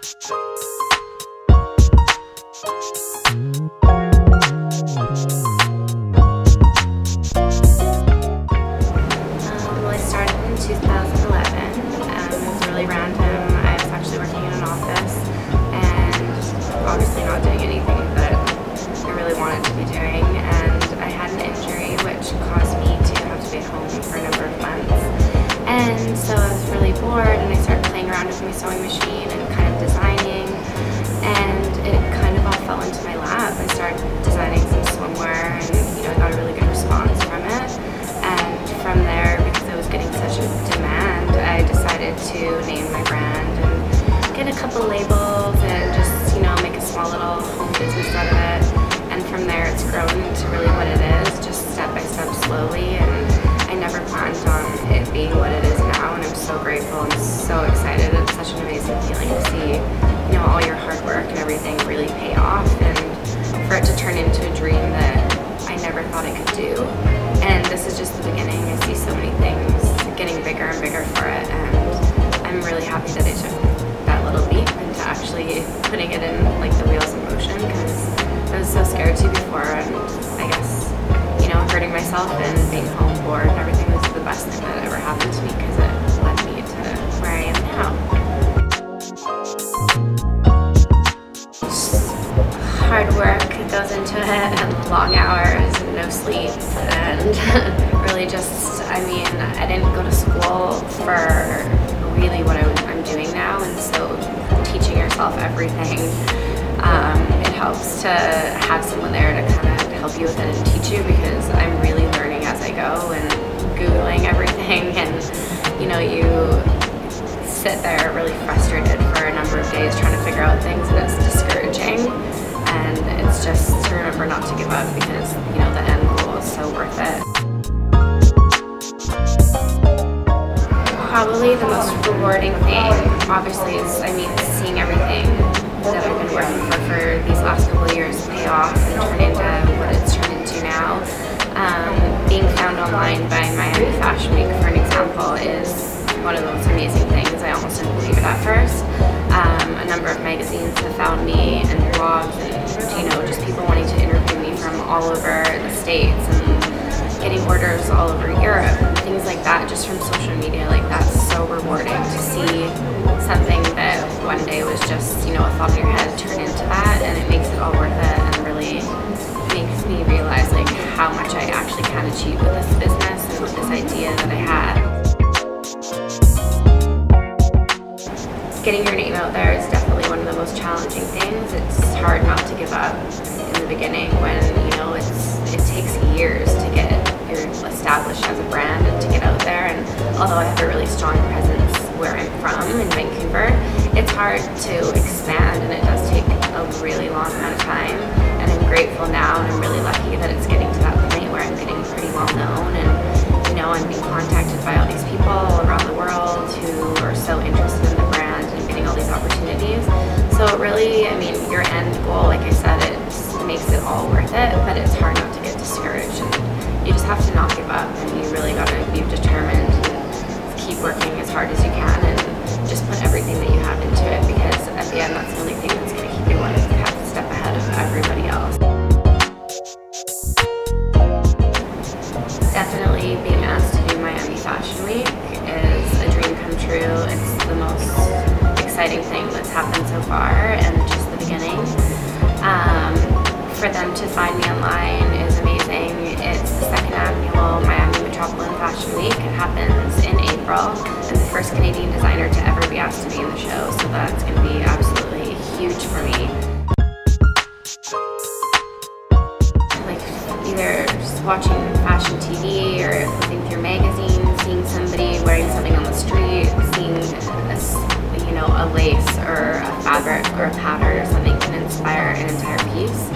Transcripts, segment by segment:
Well, I started in 2011. It was really random. I was actually working in an office and obviously not doing anything that I really wanted to be doing, and I had an injury which caused me to have to be at home for a number of months. And so I was really bored and I started playing around with my sewing machine and kind of designing, and it kind of all fell into my lap. I started designing some swimwear and I got a really good response from it. And from there, because I was getting such a demand, I decided to name my brand and get a couple labels and just make a small little home business out of it. And from there it's grown into really what it is, just step by step, slowly, and I never planned on it being what it is now, and I'm so grateful and so excited. It's such an amazing feeling to see all your hard work and everything really pay off, and for it to turn into a dream that I never thought I could do. And this is just the beginning. I see so many things getting bigger and bigger for it, and I'm really happy that I took that little leap into actually putting it in the wheels in motion, because I was so scared to before, and I guess hurting myself and being home bored and everything was the best thing that ever happened to me, because it led me to where I am now. Hard work goes into it, and long hours and no sleep, and really just, I didn't go to school for really what I'm doing now, and so teaching yourself everything, it helps to have someone there to kind of help you with it and teach you, because I'm really learning as I go and Googling everything, and you sit there really frustrated for a number of days trying to figure out things, and it's discouraging, and it's just to remember not to give up, because the end goal is so worth it. Probably the most rewarding thing, obviously, is seeing everything that I've been working for these last couple of years pay off and turn into what it's turned into now. Being found online by Miami Fashion Week, for an example, is one of the most amazing things. I almost didn't believe it at first. A number of magazines have found me, and blogs, and just people wanting to interview me from all over the States, and getting orders all over Europe, and things like that, just from social media. That's so rewarding to see something that one day was just a thought in your head turn into that, and it makes it all worth it, and really makes me realize how much I actually can achieve with this business and with this idea that I had. Getting your name out there is definitely one of the most challenging things. It's hard not to give up in the beginning when it takes years to get established as a brand and to get out there. And although I have a really strong presence where I'm from in Vancouver, it's hard to expand, and it does take a really long amount of time. And I'm grateful now, and I'm really lucky that it's getting to that point where I'm getting pretty well known, and I'm being contacted by all these people all around the world who are so interested in the brand and getting all these opportunities. So really, your end goal, like I said, it makes it all worth it, but it's hard not to get discouraged, and you just have to not give up, and you really got to be determined and keep working as hard as you can, and just put everything that you have into it, because at the end, that's the only thing that's going to keep you one step ahead of everybody else. Definitely being asked to do Miami Fashion Week is a dream come true. It's the most exciting thing that's happened so far, and just the beginning. For them to find me online is amazing. It's the second annual Miami Metropolitan Fashion Week. It happens in April. I'm the first Canadian designer to ever be asked to be in the show, so that's going to be absolutely huge for me. Either just watching fashion TV or flipping through magazines, seeing somebody wearing something on the street, seeing a lace or a fabric or a pattern or something can inspire an entire piece.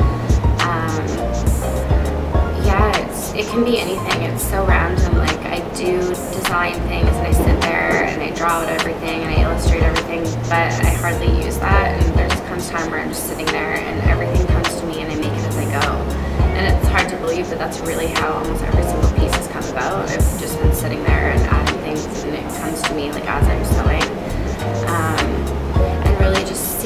It can be anything. It's so random. I do design things, and I sit there and I draw out everything and I illustrate everything, but I hardly use that, and there just comes time where I'm just sitting there and everything comes to me and I make it as I go. And it's hard to believe that that's really how almost every single piece has come about. I've just been sitting there and adding things, and it comes to me as I'm sewing. And really just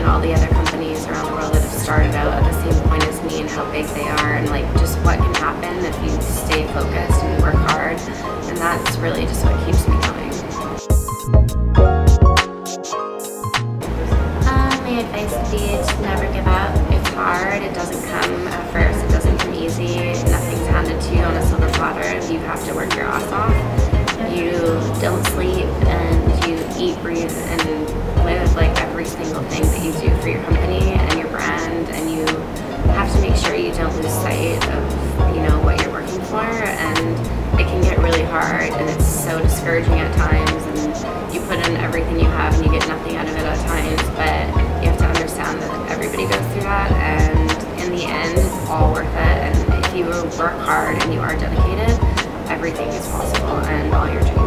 at all the other companies around the world that have started out at the same point as me and how big they are, and like just what can happen if you stay focused and work hard, and that's really just what keeps me going. My advice would be to never give up. It's hard, it doesn't come at first, it doesn't come easy, nothing's handed to you on a silver platter. You have to work your ass off. You don't sleep, and you eat, breathe, and live like every single thing that you do for your company and your brand, and you have to make sure you don't lose sight of, you know, what you're working for. And it can get really hard, and it's so discouraging at times, and you put in everything you have and you get nothing out of it at times, but you have to understand that everybody goes through that, and in the end it's all worth it. And if you work hard and you are dedicated, everything is possible, and all your dreams